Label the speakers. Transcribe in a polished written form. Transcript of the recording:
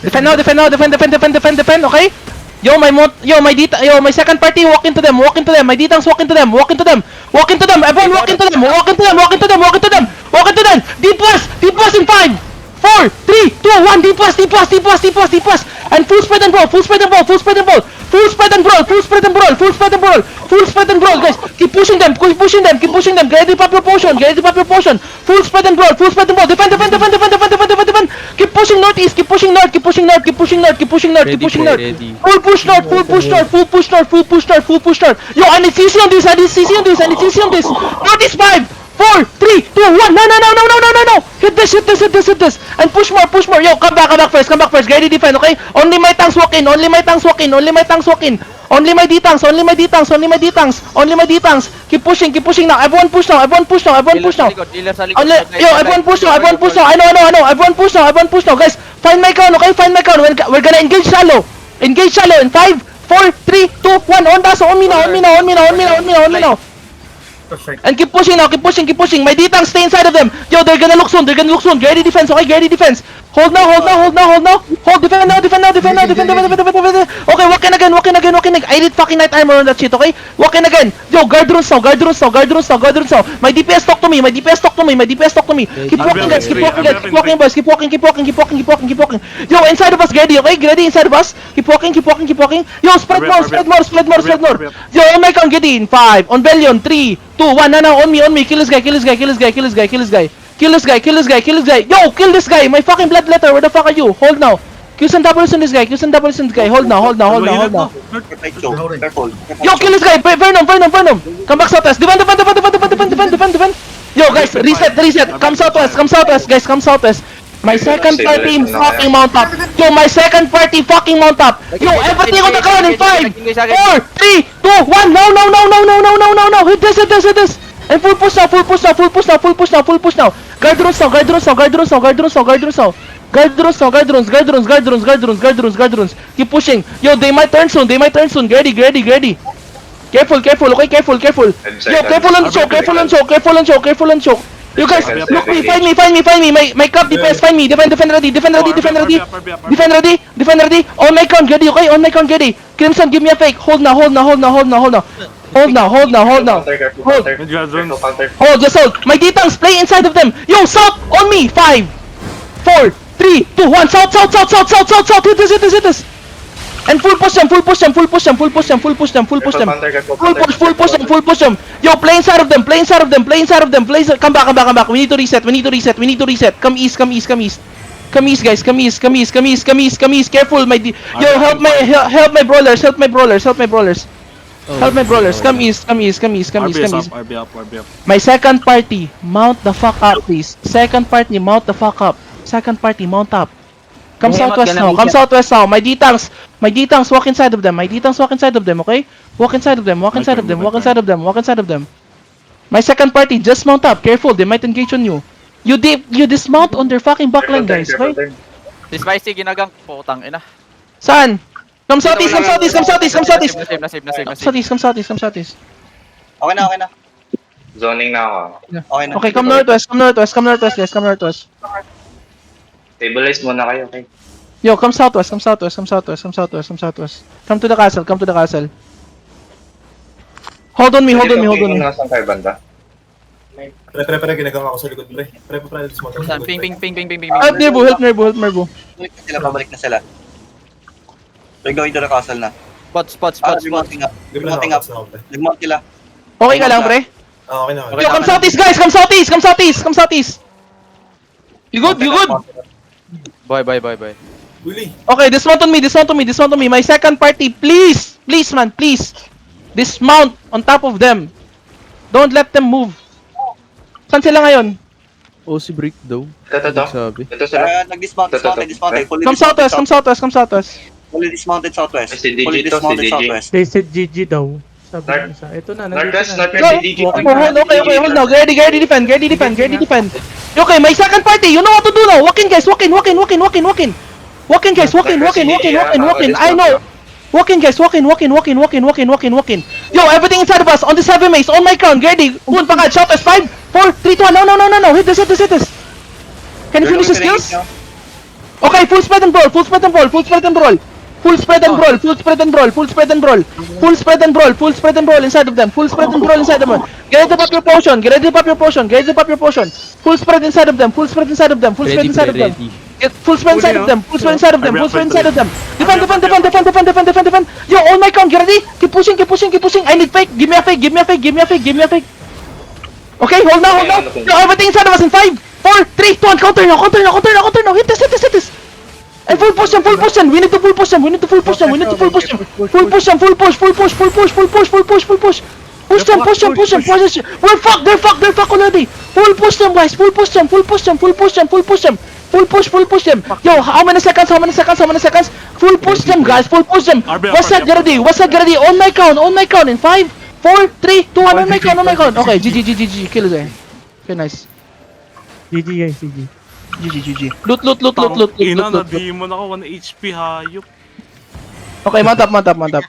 Speaker 1: Defend now, defend, okay? Yo, my second party, walk into them. My D-tanks, walk into them. Everyone, walk into them. D plus in 5, 4, 3, 2, 1, D plus. And full spread and brawl, guys. Keep pushing them. Get the proper potion. Full spread and brawl. Defend. Keep pushing northeast. Keep pushing north. Full push north. Yo, I need CC on this. Northeast 5, 4, 3, 2, 1. No. Hit this. And push more. Yo, come back first. Get ready defend, okay? Only my tanks walk in. Only my D-tanks. Keep pushing now. Everyone push now.
Speaker 2: Dealer sa likod.
Speaker 1: Yo, everyone push now. I know. Everyone push now. Guys, find my crown, okay? We're gonna engage shallow. In 5, 4, 3, 2, 1. On me now. And keep pushing now. My D-tanks stay inside of them. Yo, they're gonna look soon. Get ready defense, okay? Hold now. Defend now. Okay, walk in again. I need fucking night armor on that shit, okay? Walk in again. Yo, guard runes now. My DPS talk to me. Keep walking, guys. Keep walking. Yo, inside of us, Gerdy, okay? Gerdy, inside of us. Keep walking. Yo, spread more. Yo, on my count, Gerdy, in 5. On Bellion, 3, 2, 1. No, on me. Kill this guy. Kill this guy. Yo, kill this guy. My fucking blood letter. Where the fuck are you? Hold now. Qs and doubles on this guy. Hold now. Yo, kill this guy. Venom. Come back southwest. Defend. Yo, guys, reset. Come southwest. Guys, come southwest. My second party fucking mount up. Yo, everything on the ground in 5, 4, 3, 2, 1. No. Hit this. And full push now. Guard runes now. Keep pushing. Yo, they might turn soon. Ready. Careful, okay? Careful. Yo, careful and choke. You guys, look me, find me. My cup DPS, find me. Defend ready. On my count, Gerdy, okay? Crimson, give me a fake. Hold now. Hold, just hold. My D-tanks, play inside of them. Yo, south, on me. 5, 4, 3, 2, 1. South. Hit this. And full push them. Yo, play inside of them. Come back. We need to reset. Come east. Come east, guys. Careful, yo, help my brawlers. Come east.
Speaker 3: RB up.
Speaker 1: My second party, mount the fuck up, please. Second party, mount up. Come southwest now. My D-tanks, walk inside of them. Okay? Walk inside of them. My second party, just mount up. Careful, they might engage on you. You dismount on their fucking backline, guys. Okay?
Speaker 2: Si Spicy ginagang putang ina.
Speaker 1: Saan? Come southeast.
Speaker 4: Okay na.
Speaker 5: Zoning na ako.
Speaker 4: Okay na.
Speaker 1: Okay, come northwest, guys. Come northwest.
Speaker 5: Stabilize muna kayo, okay?
Speaker 1: Yo, come southwest. Come to the castle. Hold on me.
Speaker 5: Nasaan kayo banda?
Speaker 3: Pre, ginagawa ko sa likod, pre. Pre, dismount ako sa likod.
Speaker 2: Ping.
Speaker 1: Help Nervo.
Speaker 4: Pabalik na sila. We're going to the castle na.
Speaker 2: Spots.
Speaker 4: Remounting up. Nag-mount sila.
Speaker 1: Okay ka lang, pre?
Speaker 3: Okay na.
Speaker 1: Yo, come southeast, guys! Come southeast! You good?
Speaker 2: Bye.
Speaker 3: Willie.
Speaker 1: Okay, dismount on me. My second party, please, man, dismount on top of them. Don't let them move. Saan sila ngayon?
Speaker 6: OC break daw.
Speaker 5: Ito.
Speaker 6: Sabi.
Speaker 5: Ito sila.
Speaker 4: Nag-dismounted.
Speaker 1: Come southwest.
Speaker 4: Fully dismounted southwest.
Speaker 5: Si DG to, si DG.
Speaker 7: They said GG daw. Sabi ng isa. Ito na,
Speaker 5: Northwest,
Speaker 7: nandito na.
Speaker 5: DG.
Speaker 1: Hold now. Ready defend. Okay, my second party, you know what to do now. Walk in, guys. Walk in. I know. Walk in. Yo, everything inside of us. On the 7 maze. On my crown. Ready. One pagad. Shout us. 5, 4, 3, 2, 1. No. Hit this. Can you finish the skills? Okay, full spread and brawl, full spread and brawl, full spread and brawl. Full spread and brawl, full spread and brawl, full spread and brawl. Full spread and brawl, full spread and brawl inside of them. Full spread and brawl inside of them. Get ready to pop your potion, get ready to pop your potion, get ready to pop your potion. Full spread inside of them, full spread inside of them, full spread inside of them. Get full spread inside of them, full spread inside of them, full spread inside of them. Defend, defend, defend, defend, defend, defend, defend, defend. Yo, on my count, get ready. Keep pushing, keep pushing, keep pushing. I need fake. Give me a fake, give me a fake, give me a fake, give me a fake. Okay, hold now, hold now. Yo, everything inside of us in 5, 4, 3, 2, 1. Counter now, counter now, counter now, counter now. Hit this, hit this, hit this. And full push them, full push them. We need to full push them. We need to full push them. We need to full push them. Full push them, full push, full push, full push, full push, full push, full push. Push them, push them, push them, push them. We're fucked, they're fucked already. Full push them, guys. Full push them, full push them, full push them, full push them. Full push them. Yo, how many seconds? How many seconds? How many seconds? Full push them, guys. Full push them. What's that ready? What's that ready? On my count. On my count. In 5, 4, 3, 2, 1. On my count. On my count. Okay, GG. Kill it. Okay, nice.
Speaker 7: GG guys, GG.
Speaker 1: GG. Loot.
Speaker 8: Ina, na-demon ako, 1 HP hayop.
Speaker 1: Okay, mount up.